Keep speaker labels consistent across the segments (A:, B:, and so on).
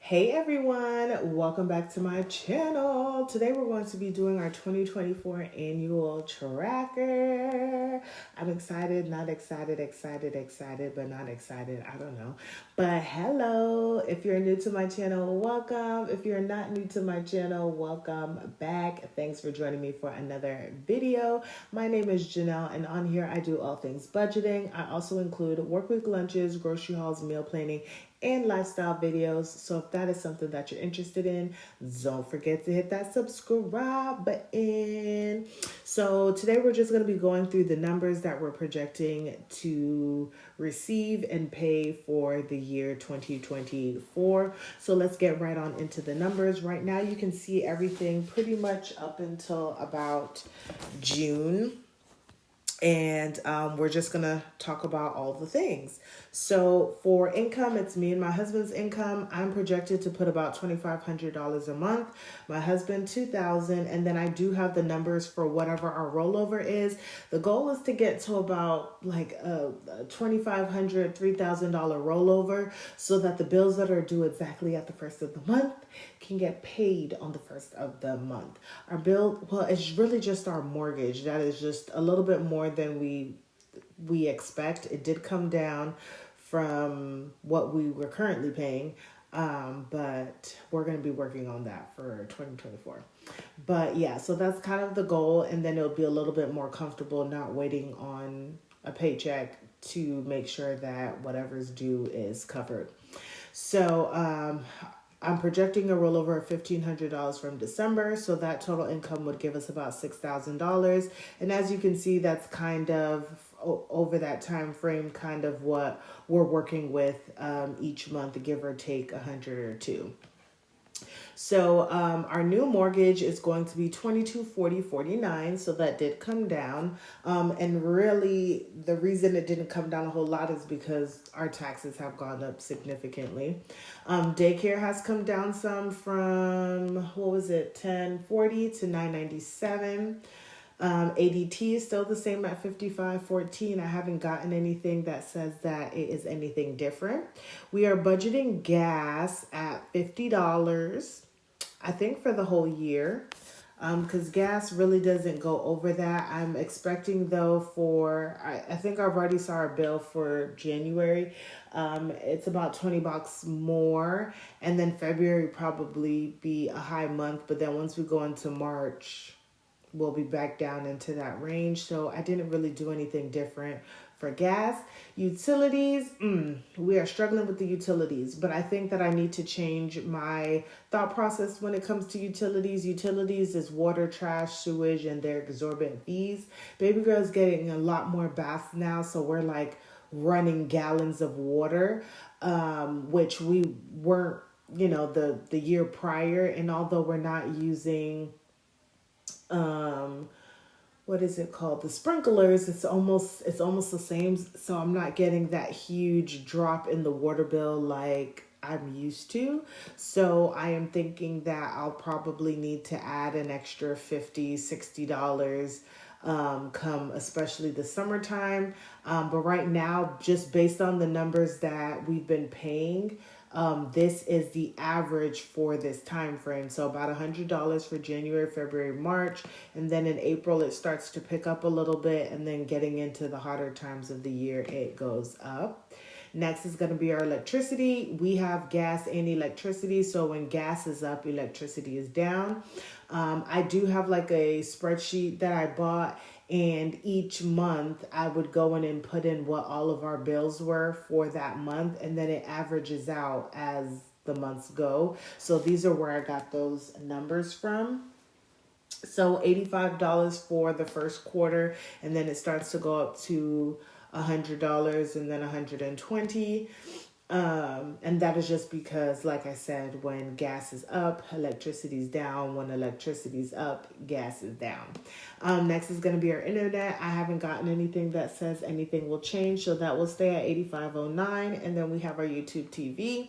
A: Hey everyone, welcome back to my channel. Today we're going to be doing our 2024 annual tracker. I'm excited, not excited, excited, but not excited. I don't know. But hello, if you're new to my channel, welcome. If you're not new to my channel, welcome back. Thanks for joining me for another video. My name is Janelle, and on here I do all things budgeting. I also include work week lunches, grocery hauls, meal planning, and lifestyle videos. So if that is something that you're interested in, don't forget to hit that subscribe button. So today we're just going to be going through the numbers that we're projecting to receive and pay for the year 2024. So let's get right on into the numbers. Right now you can see everything pretty much up until about June. And we're just gonna talk about all the things. So for income, it's me and my husband's income. I'm projected to put about $2,500 a month. My husband $2,000, and then I do have the numbers for whatever our rollover is. The goal is to get to about like a $2,500, $3,000 rollover, so that the bills that are due exactly at the first of the month can get paid on the first of the month. Our bill, well, it's really just our mortgage. That is just a little bit more than we expect. It did come down from what we were currently paying, but we're going to be working on that for 2024. But yeah, so that's kind of the goal, and then it'll be a little bit more comfortable not waiting on a paycheck to make sure that whatever's due is covered. So I'm projecting a rollover of $1,500 from December, so that total income would give us about $6,000. And as you can see, that's kind of over that time frame, kind of what we're working with each month, give or take 100 or two. So our new mortgage is going to be $2,240.49. So that did come down. And really, the reason it didn't come down a whole lot is because our taxes have gone up significantly. Daycare has come down some from, what was it, $10.40 to $9.97. ADT is still the same at $55.14. I haven't gotten anything that says that it is anything different. We are budgeting gas at $50. I think for the whole year, because gas really doesn't go over that. I'm expecting though I think I've already saw our bill for January. It's about $20 more, and then February probably be a high month, but then once we go into March, we'll be back down into that range. So I didn't really do anything different for gas. Utilities, we are struggling with the utilities, but I think that I need to change my thought process when it comes to utilities. Utilities is water, trash, sewage, and their exorbitant fees. Baby girl's getting a lot more baths now, so we're like running gallons of water, which we weren't, the year prior. And although we're not using what is it called, the sprinklers, it's almost the same. So I'm not getting that huge drop in the water bill like I'm used to. So I am thinking that I'll probably need to add an extra $50-$60 come especially the summertime. But right now, just based on the numbers that we've been paying, this is the average for this time frame. So about $100 for January, February, March, and then in April it starts to pick up a little bit, and then getting into the hotter times of the year it goes up. Next is going to be our electricity. We have gas and electricity, so when gas is up, electricity is down. I do have like a spreadsheet that I bought, and each month I would go in and put in what all of our bills were for that month, and then it averages out as the months go. So these are where I got those numbers from. So $85 for the first quarter, and then it starts to go up to $100 and then $120. And that is just because, like I said, when gas is up, electricity's down. When electricity's up, gas is down. Next is going to be our internet. I haven't gotten anything that says anything will change, so that will stay at $85.09. And then we have our YouTube TV.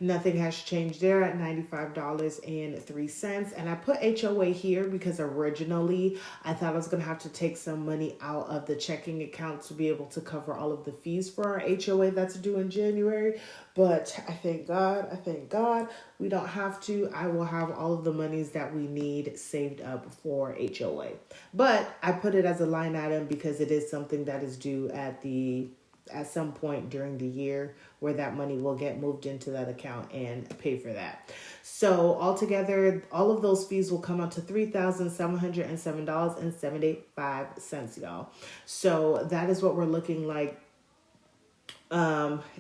A: Nothing has changed there at $95.03. And I put HOA here because originally I thought I was going to have to take some money out of the checking account to be able to cover all of the fees for our HOA that's due in January. But I thank God we don't have to. I will have all of the monies that we need saved up for HOA. But I put it as a line item because it is something that is due at some point during the year where that money will get moved into that account and pay for that. So altogether, all of those fees will come out to $3,707.75, y'all. So that is what we're looking like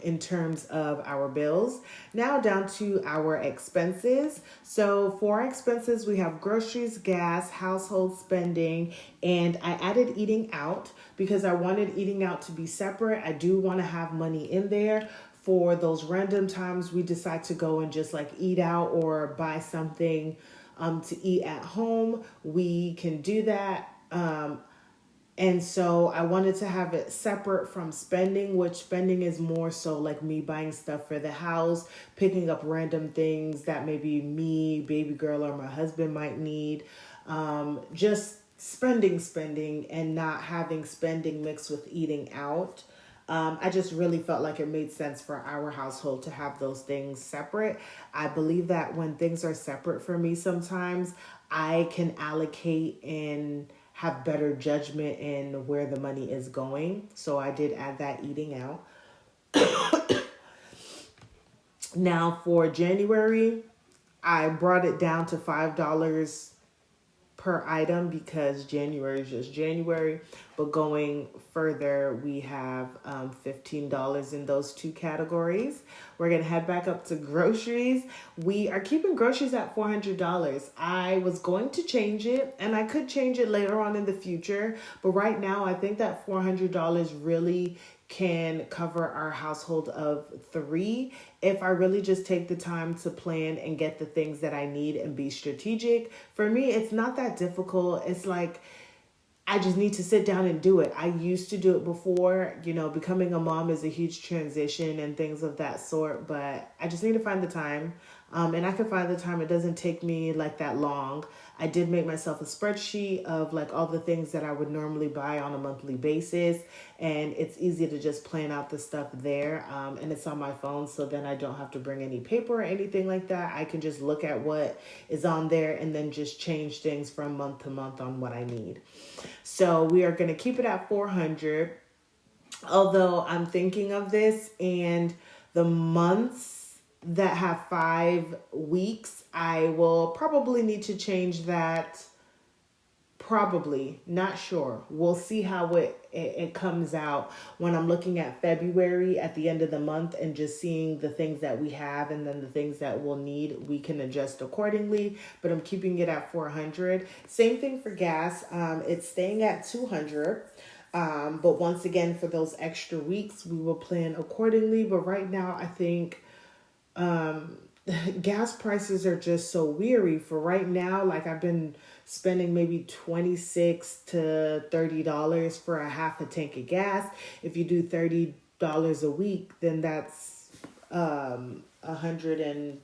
A: in terms of our bills. Now down to our expenses. So for our expenses, we have groceries, gas, household spending, and I added eating out because I wanted eating out to be separate. I do want to have money in there for those random times we decide to go and just like eat out or buy something to eat at home. We can do that. And so I wanted to have it separate from spending, which spending is more so like me buying stuff for the house, picking up random things that maybe me, baby girl, or my husband might need. Just spending, and not having spending mixed with eating out. I just really felt like it made sense for our household to have those things separate. I believe that when things are separate for me, sometimes I can allocate and have better judgment in where the money is going. So I did add that eating out. Now for January, I brought it down to $5 per item because January is just January. But going further, we have $15 in those two categories. We're going to head back up to groceries. We are keeping groceries at $400. I was going to change it, and I could change it later on in the future. But right now, I think that $400 really can cover our household of 3 if I really just take the time to plan and get the things that I need and be strategic. For me, it's not that difficult. It's like I just need to sit down and do it. I used to do it before. Becoming a mom is a huge transition and things of that sort, but I just need to find the time. And I can find the time. It doesn't take me like that long. I did make myself a spreadsheet of like all the things that I would normally buy on a monthly basis. And it's easy to just plan out the stuff there. And it's on my phone. So then I don't have to bring any paper or anything like that. I can just look at what is on there and then just change things from month to month on what I need. So we are going to keep it at 400. Although I'm thinking of this and the months that have 5 weeks, I will probably need to change that. Probably, not sure. We'll see how it comes out when I'm looking at February at the end of the month and just seeing the things that we have and then the things that we'll need. We can adjust accordingly, but I'm keeping it at 400. Same thing for gas. It's staying at 200. But once again, for those extra weeks, we will plan accordingly. But right now, I think gas prices are just so weary for right now. Like I've been spending maybe $26 to $30 for a half a tank of gas. If you do $30 a week, then that's $20.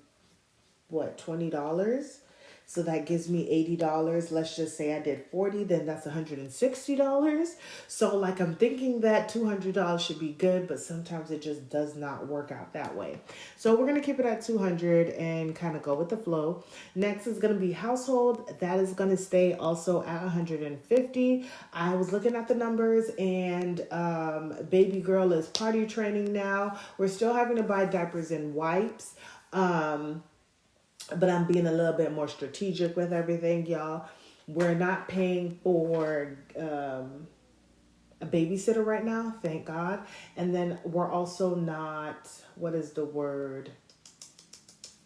A: So that gives me $80. Let's just say I did 40, then that's $160. So like I'm thinking that $200 should be good, but sometimes it just does not work out that way. So we're going to keep it at 200 and kind of go with the flow. Next is going to be household. That is going to stay also at 150. I was looking at the numbers and baby girl is potty training now. We're still having to buy diapers and wipes. But I'm being a little bit more strategic with everything, y'all. We're not paying for a babysitter right now, thank God. And then we're also not, what is the word?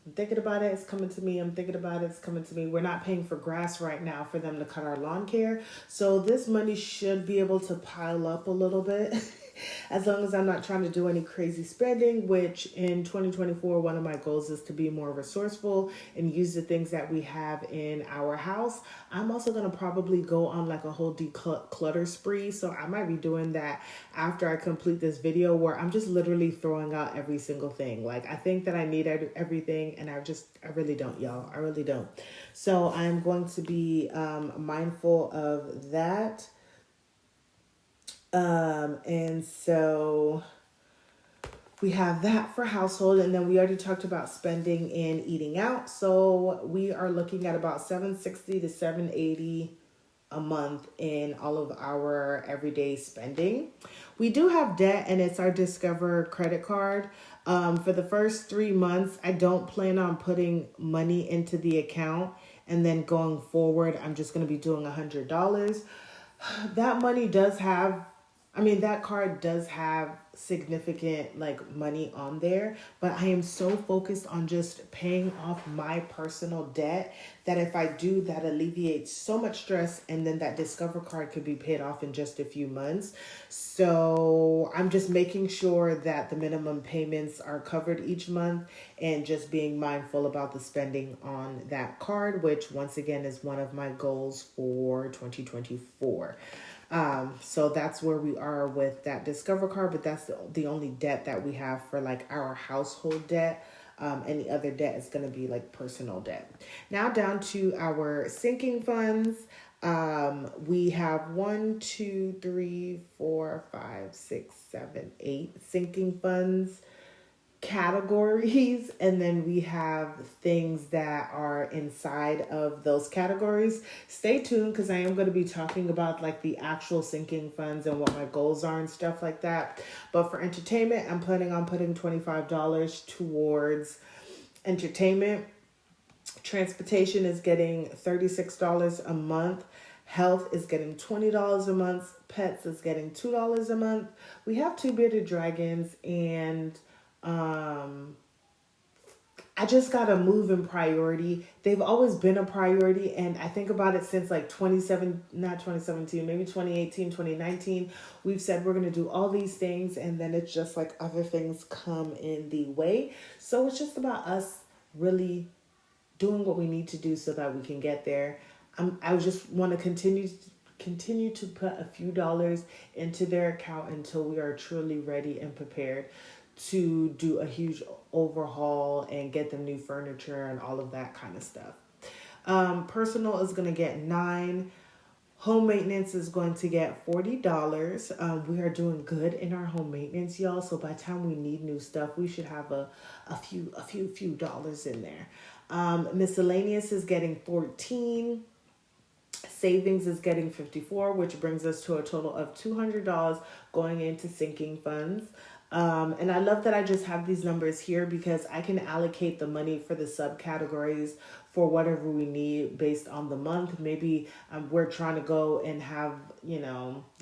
A: I'm thinking about it, it's coming to me. I'm thinking about it, it's coming to me. We're not paying for grass right now for them to cut our lawn care. So this money should be able to pile up a little bit. as long as I'm not trying to do any crazy spending, which in 2024, one of my goals is to be more resourceful and use the things that we have in our house. I'm also going to probably go on like a whole declutter spree. So I might be doing that after I complete this video, where I'm just literally throwing out every single thing. Like, I think that I need everything, and I really don't, y'all. I really don't. So I'm going to be mindful of that. And so we have that for household, and then we already talked about spending and eating out. So we are looking at about $760 to $780 a month in all of our everyday spending. We do have debt, and it's our Discover credit card. For the first 3 months, I don't plan on putting money into the account, and then going forward, I'm just going to be doing $100. That money does have, that card does have significant like money on there, but I am so focused on just paying off my personal debt that if I do, that alleviates so much stress, and then that Discover card could be paid off in just a few months. So I'm just making sure that the minimum payments are covered each month, and just being mindful about the spending on that card, which once again is one of my goals for 2024. So that's where we are with that Discover card, but that's the only debt that we have for like our household debt. Any other debt is going to be like personal debt. Now down to our sinking funds. We have 1, 2, 3, 4, 5, 6, 7, 8 sinking funds categories, and then we have things that are inside of those categories. Stay tuned, because I am going to be talking about like the actual sinking funds and what my goals are and stuff like that. But for entertainment, I'm planning on putting $25 towards entertainment. Transportation is getting $36 a month. Health is getting $20 a month. Pets is getting $2 a month. We have Two Bearded Dragons, and I just got to move in priority. They've always been a priority, and I think about it since like maybe 2018, 2019. We've said we're going to do all these things, and then it's just like other things come in the way. So it's just about us really doing what we need to do so that we can get there. I just want to continue to put a few dollars into their account until we are truly ready and prepared to do a huge overhaul and get them new furniture and all of that kind of stuff. Personal is going to get $9. Home maintenance is going to get $40. We are doing good in our home maintenance, y'all. So by the time we need new stuff, we should have a few dollars in there. Miscellaneous is getting $14. Savings is getting $54, which brings us to a total of $200 going into sinking funds. And I love that I just have these numbers here, because I can allocate the money for the subcategories for whatever we need based on the month. Maybe we're trying to go and have,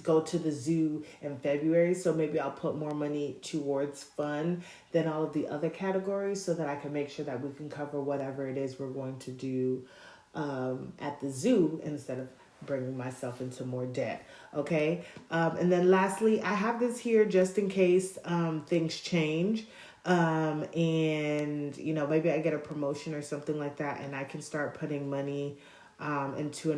A: go to the zoo in February. So maybe I'll put more money towards fun than all of the other categories, so that I can make sure that we can cover whatever it is we're going to do at the zoo, instead of bringing myself into more debt. Okay. And then lastly, I have this here just in case things change. And maybe I get a promotion or something like that, and I can start putting money into a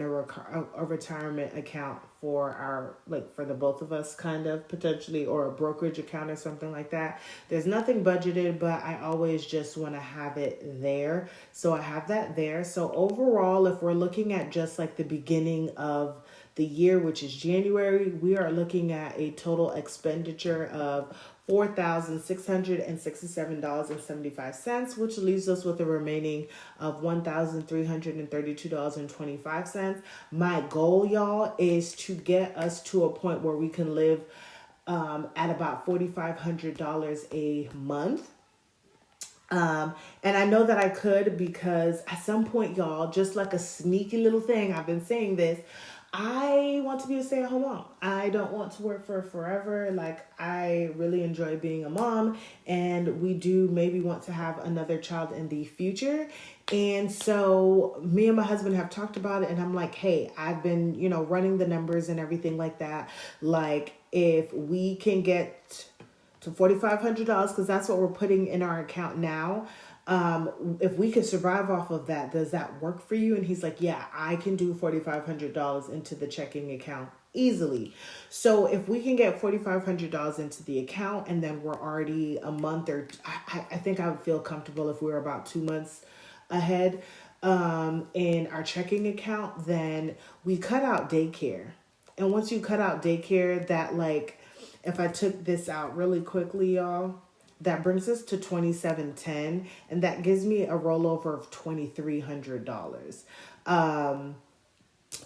A: retirement account for for the both of us, kind of, potentially, or a brokerage account or something like that. There's nothing budgeted, but I always just want to have it there. So I have that there. So overall, if we're looking at just like the beginning of the year, which is January, we are looking at a total expenditure of $4,667.75, which leaves us with a remaining of $1,332.25. My goal, y'all, is to get us to a point where we can live at about $4,500 a month. And I know that I could, because at some point, y'all, just like a sneaky little thing, I've been saying this, I want to be a stay-at-home mom. I don't want to work for forever. Like, I really enjoy being a mom, and we do maybe want to have another child in the future. And so me and my husband have talked about it, and I'm like, hey, I've been, running the numbers and everything like that. Like, if we can get to $4,500, because that's what we're putting in our account now. If we could survive off of that, does that work for you? And he's like, yeah, I can do $4,500 into the checking account easily. So if we can get $4,500 into the account, and then we're already a month, or I think I would feel comfortable if we were about 2 months ahead in our checking account, then we cut out daycare. And once you cut out daycare, that, like, if I took this out really quickly, y'all, that brings us to $2,710, and that gives me a rollover of $2,300.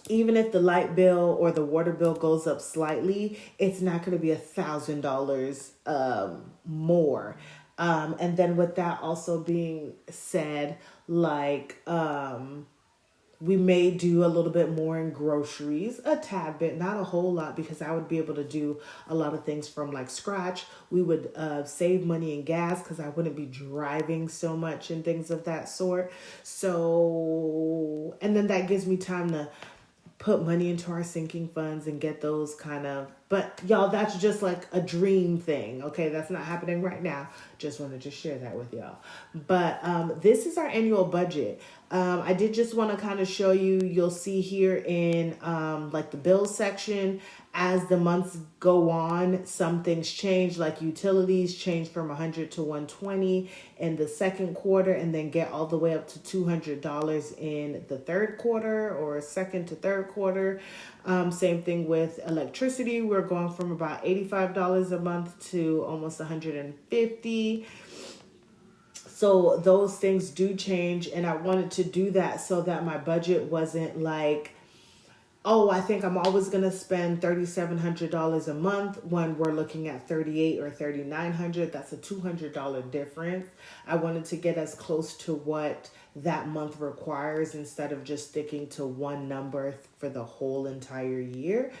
A: Even if the light bill or the water bill goes up slightly, it's not going to be $1,000 more. And then with that also being said, like, we may do a little bit more in groceries, a tad bit, not a whole lot, because I would be able to do a lot of things from like scratch. We would save money in gas because I wouldn't be driving so much and things of that sort. So, and then that gives me time to put money into our sinking funds and get those kind of, but y'all, that's just like a dream thing. Okay, that's not happening right now. Just wanted to share that with y'all. But this is our annual budget. I did just want to kind of show you, you'll see here in like the bills section, as the months go on, some things change, like utilities change from 100 to 120 in the second quarter, and then get all the way up to $200 in the third quarter, or second to third quarter. Same thing with electricity. We're going from about $85 a month to almost $150. So those things do change, and I wanted to do that so that my budget wasn't like, oh, I think I'm always going to spend $3,700 a month when we're looking at $3,800 or $3,900. That's a $200 difference. I wanted to get as close to what that month requires instead of just sticking to one number for the whole entire year.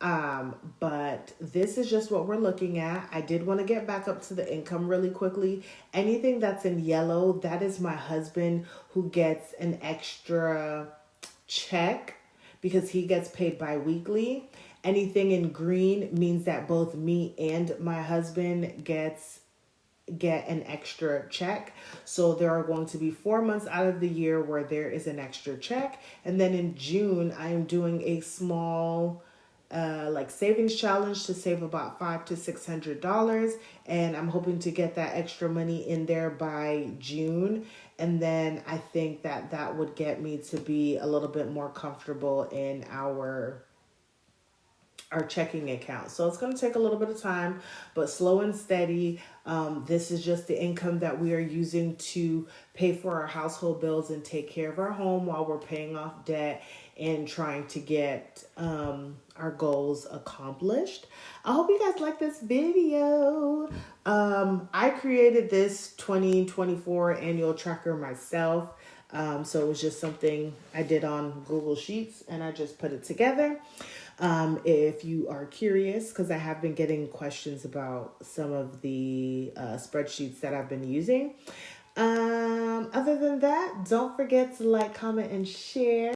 A: But this is just what we're looking at. I did want to get back up to the income really quickly. Anything that's in yellow, that is my husband, who gets an extra check because he gets paid bi-weekly. Anything in green means that both me and my husband get an extra check. So there are going to be 4 months out of the year where there is an extra check. And then in June, I am doing a small like savings challenge to save about $500 to $600, and I'm hoping to get that extra money in there by June. And then I think that that would get me to be a little bit more comfortable in our checking account. So it's going to take a little bit of time, but slow and steady. This is just the income that we are using to pay for our household bills and take care of our home while we're paying off debt and trying to get our goals accomplished. I hope you guys like this video. I created this 2024 annual tracker myself. So it was just something I did on Google Sheets, and I just put it together. If you are curious, because I have been getting questions about some of the spreadsheets that I've been using. Other than that, don't forget to like, comment, and share.